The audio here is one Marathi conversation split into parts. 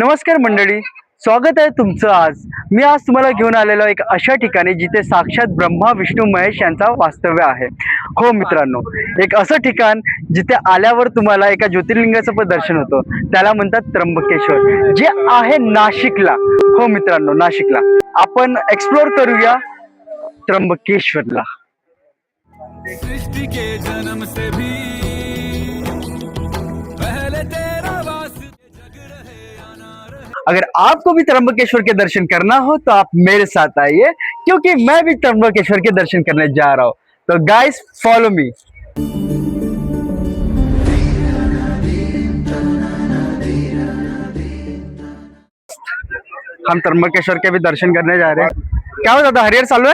नमस्कार मंडळी, स्वागत आहे तुमचं। आज तुम्हाला घेऊन आलेलो एक अशा ठिकाणी जिथे साक्षात ब्रह्मा विष्णू महेश यांचा वास्तव्य आहे। हो मित्रांनो, एक असं ठिकाण जिथे आल्यावर तुम्हाला एका ज्योतिर्लिंगाचं पण दर्शन होतं, त्याला म्हणतात त्र्यंबकेश्वर, जे आहे नाशिकला। हो मित्रांनो, नाशिकला आपण एक्सप्लोर करूया त्र्यंबकेश्वरला। सृष्टि के जन्म से भी पहले तेरा वास्ते जग रहे अनार। अगर आपको भी त्र्यंबकेश्वर के दर्शन करना हो तो आप मेरे साथ आइए, क्योंकि मैं भी त्र्यंबकेश्वर के दर्शन करने जा रहा हूँ। तो गाइस, फॉलो मी। हम त्र्यंबकेश्वर के भी दर्शन करने जा रहे हैं। क्या हो दादा, हरिहर चालू है?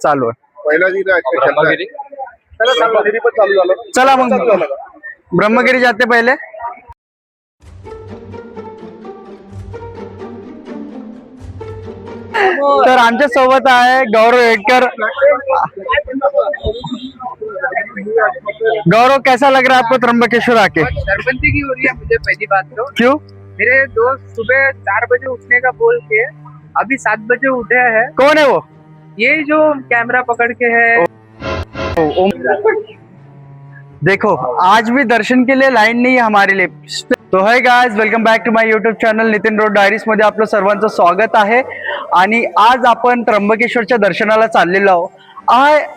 चालू है। पहिला जी ब्रह्मगिरी ब्रह्मगिरी पण चालू झालं। चला मग ब्रह्मगिरी जाते पहिले। तर आमच्या सोबत आहे गौरव हेडकर। गौरव, कैसा लग रहा है आपको त्र्यंबकेश्वर आके? शर्मिंदगी की हो रही है मुझे पहली बात तो। क्यों? मेरे दोस्त सुबह 4 बजे उठने का बोल के अभी 7 बजे उठे हैं। कौन है वो? ये जो कैमरा पकड़ के है। देखो, आज भी दर्शन के लिए लाईन नाही हमारे लिए। तो है guys, welcome back to my YouTube channel Nitin road diaries मध्ये आपलं सर्वांचं स्वागत आहे। आणि आज आपण त्र्यंबकेश्वरच्या दर्शनाला चाललेलो आहोत।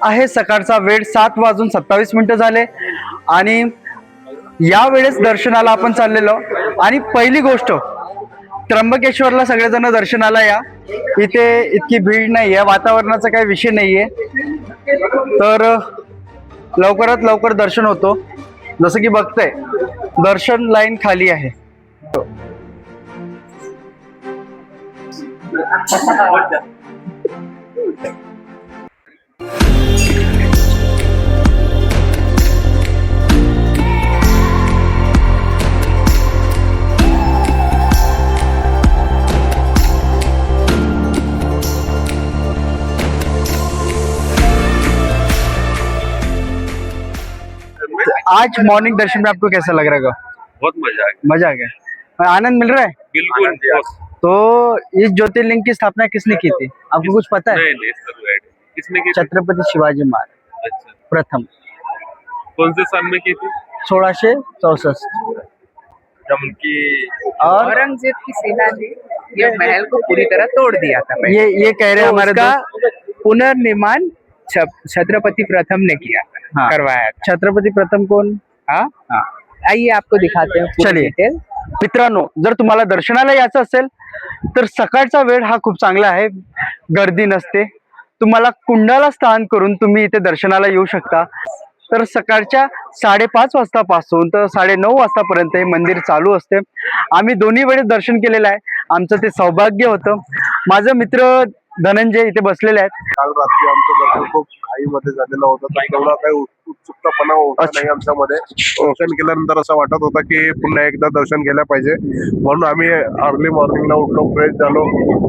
आहे सकाळचा वेळ 7:27 झाले आणि या वेळेस दर्शनाला आपण चाललेलो। आणि पहिली गोष्ट, त्र्यंबकेश्वरला सगळेजण दर्शनाला या, इथे इतकी भीड नाहीये, वातावरणाचा काही विषय नाहीये, तर लवकरात लवकर दर्शन होतो। जसं की बघताय, दर्शन लाईन खाली आहे। आज मॉर्निंग दर्शन में आपको कैसा लग रहा है? बहुत मजा आ गया। मजा आ गया, आनंद मिल रहा है। बिल्कुल। तो इस ज्योतिर्लिंग की स्थापना किसने की थी, आपको कुछ पता है? नहीं सर, किसने की? छत्रपति शिवाजी महाराज अच्छा, प्रथम, कौन से साल में की थी? 1664। जब उनकी और औरंगजेब की सेना ने ये महल को पूरी तरह तोड़ दिया था पहले। ये कह रहे हैं हमारे उसका दोस्त। पुनर्निर्माण छत्रपति प्रथम ने किया था, हाँ। करवाया था। छत्रपति प्रथम कोण? हाँ, हाँ। आइए आपको दिखाते हैं पूरी चलिए। डिटेल। मित्रांनो, जर तुम्हाला दर्शनाला यायचं असेल तर सकाळचा वेळ हा खूप चांगला आहे, गर्दी नसते। तुम्हाला कुंडाला स्नान करून तुम्ही इथे दर्शनाला येऊ शकता। तर सकाळच्या 5:30 वाजतापासून तर 9:30 वाजतापर्यंत हे मंदिर चालू असते। आम्ही दोन्ही वेळेस दर्शन केलेलं आहे, आमचं ते सौभाग्य होतं। माझे मित्र धनंजय इथे बसलेले आहेत। काल रात्री आमचं दर्शन खूप घाईमध्ये झालेलं होतं, तर तेवढा काही उत्सुकतापणा होता नाही आमच्यामध्ये। दर्शन केल्यानंतर असं वाटत होतं की पुन्हा एकदा दर्शन केलं पाहिजे, म्हणून आम्ही अर्ली मॉर्निंगला उठलो, फ्रेश झालो।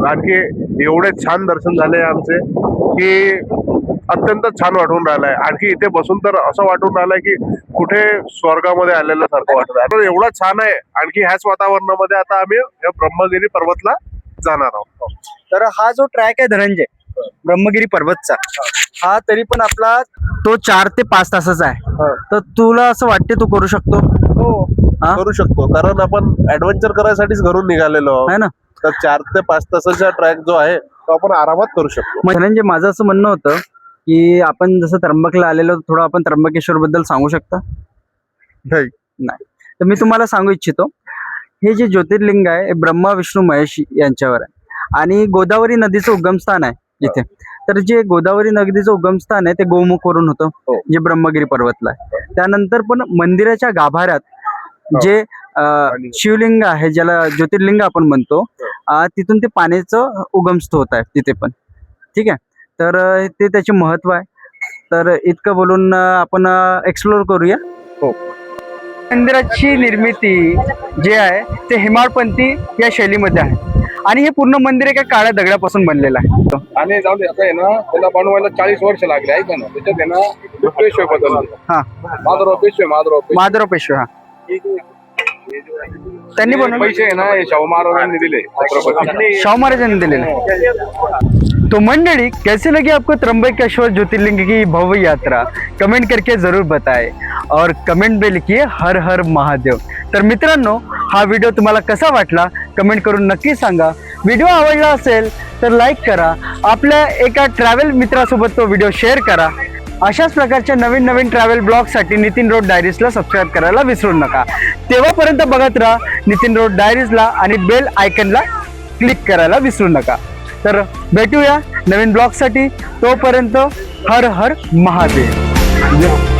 आणखी एवढे छान दर्शन झाले आमचे की अत्यंत छान वाटून राहिलाय। आणखी इथे बसून तर असं वाटून राहिलंय की कुठे स्वर्गामध्ये आलेलं सारखं वाटत आहे। एवढं छान आहे। आणखी ह्याच वातावरणामध्ये आता आम्ही या ब्रह्मगिरी पर्वतला जाणार आहोत। तर हा जो ट्रॅक आहे धनंजय, ब्रह्मगिरी पर्वतचा, हा तरी पण आपला तो 4 ते 5 तासाचा आहे। तर तुला असं वाटते तू करू शकतो? हा? करू शकतो, कारण आपण ऍडव्हेंचर करायसाठीच घरून निघालेलो आहोत है ना? तर 4 ते 5 तासाचा ट्रॅक जो आहे तो आपण आरामात करू शकतो। मग धनंजय, माझं असं म्हणणं होतं की आपण जसं त्र्यंबकला आलेलो, थोडं आपण त्र्यंबकेश्वर बद्दल सांगू शकता? नाही, तर मी तुम्हाला सांगू इच्छितो, हे जे ज्योतिर्लिंग आहे हे ब्रह्मा विष्णू महेश यांच्यावर आहे आणि गोदावरी नदीचं उगमस्थान आहे इथे। तर जे गोदावरी नदीचं उगमस्थान आहे ते गोमुखवरून होतं, जे ब्रह्मगिरी पर्वतला आहे। त्यानंतर पण मंदिराच्या गाभाऱ्यात जे शिवलिंग आहे, ज्याला ज्योतिर्लिंग आपण म्हणतो, तिथून ते पाण्याचं उगमस्थान आहे तिथे पण। ठीक आहे, तर ते त्याचे महत्व आहे। तर इतकं बोलून आपण एक्सप्लोर करूया। हो, मंदिराची निर्मिती जे आहे ते हेमाडपंथी या शैलीमध्ये आहे आणि हे पूर्ण मंदिर एका काळ्या दगडापासून बनलेलं आहे। आणि जाऊन असं आहे ना, त्याला बनवायला 40 वर्ष लागले आहे ना। त्याच्यात आहे ना पेशवे बदलले। हा, माधवराव पेशवे माधवराव पेशवे। हा, त्यांनी बनवलं पैसे आहे ना हे शाहू महाराजांनी दिले छत्रपती. शाहू महाराजांनी दिलेले. तो मंडळी कैसे लगी आपको त्र्यंबकेश्वर ज्योतिर्लिंग की भव्य यात्रा, कमेंट करके जरूर बताएं और कमेंट में लिखिए हर हर महादेव. तर मित्रांनो, हा व्हिडिओ तुम्हाला कसा वाटला कमेंट करून नक्की सांगा. व्हिडिओ आवडला असेल तर लाईक करा, आपल्या एका ट्रॅव्हल मित्रासोबत तो व्हिडिओ शेअर करा. अशाच प्रकारच्या नवीन नवीन ट्रॅव्हल ब्लॉगसाठी नितीन रोड डायरीजला सबस्क्राईब करायला विसरू नका. तेव्हापर्यंत बघत राहा नितीन रोड डायरीजला आणि बेल आयकनला क्लिक करायला विसरू नका. तर भेटूया नवीन ब्लॉगसाठी. तोपर्यंत हर हर महादेव.